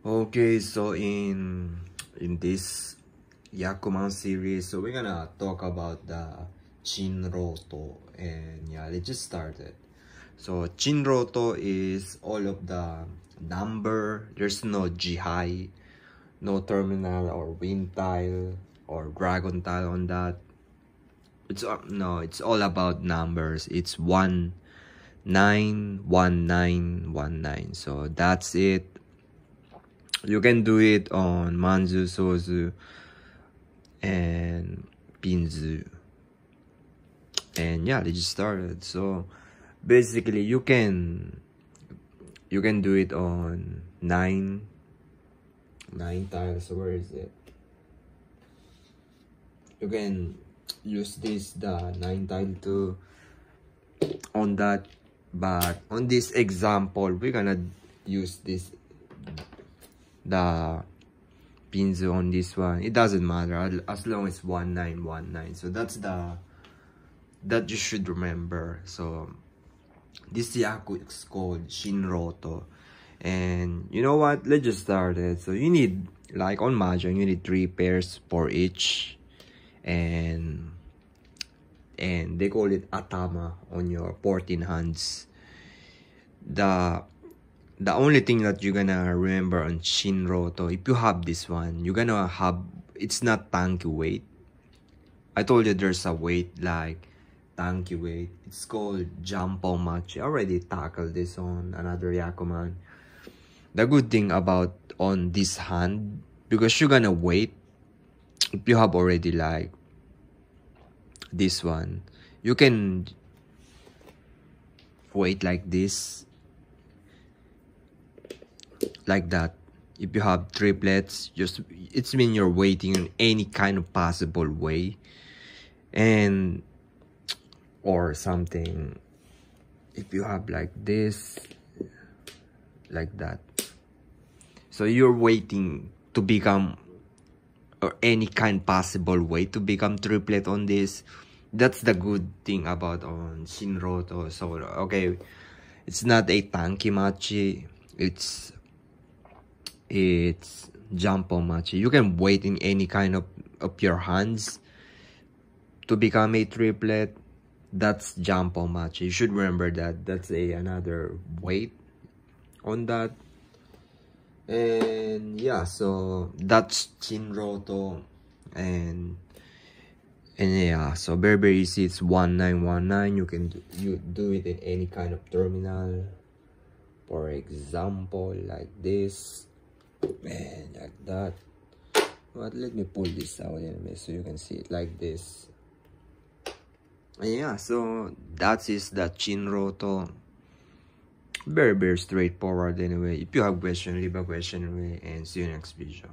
Okay, so in this Yakuman series, so we're gonna talk about the Chinroto, and yeah, let's just start it. So Chinroto is all of the number. There's no Jihai, no terminal or wind tile or dragon tile on that. It's no, it's all about numbers. It's 191919. So that's it. You can do it on Manzu, Sozu, and Pinzu. And yeah, they just started. So basically you can do it on nine tiles. So where is it? You can use the 9 tile to on that, but on this example we're gonna use the Pinzu on this one. It doesn't matter as long as 1919. So that you should remember. So this Yaku is called Shinroto, and you know what, let's just start it. So you need, like on Mahjong, you need 3 pairs for each, and they call it Atama on your 14 hands. The only thing that you're gonna remember on Shinroto, if you have this one, you're gonna have, it's not tanky weight. I told you there's a weight like tanky weight. It's called Jampo Machi. I already tackled this on another Yakuman. The good thing about on this hand, because you're gonna wait, if you have already like this one, you can wait like this, like that. If you have triplets, just it's mean you're waiting in any kind of possible way, and or something. If you have like this, like that, so you're waiting to become, or any kind possible way to become triplet on this. That's the good thing about on Shinroto. So okay, it's not a tanky machi, it's Jampo Machi. You can wait in any kind of your hands to become a triplet. That's Jampo Machi. You should remember that. That's another weight on that. And yeah, so that's Shinroto, and yeah, so very easy. It's 1919. You do it in any kind of terminal. For example, like this. And like that. But let me pull this out anyway so you can see it like this. And yeah, so that is the Shinroto. Very straightforward anyway. If you have question, leave a question anyway, and see you next video.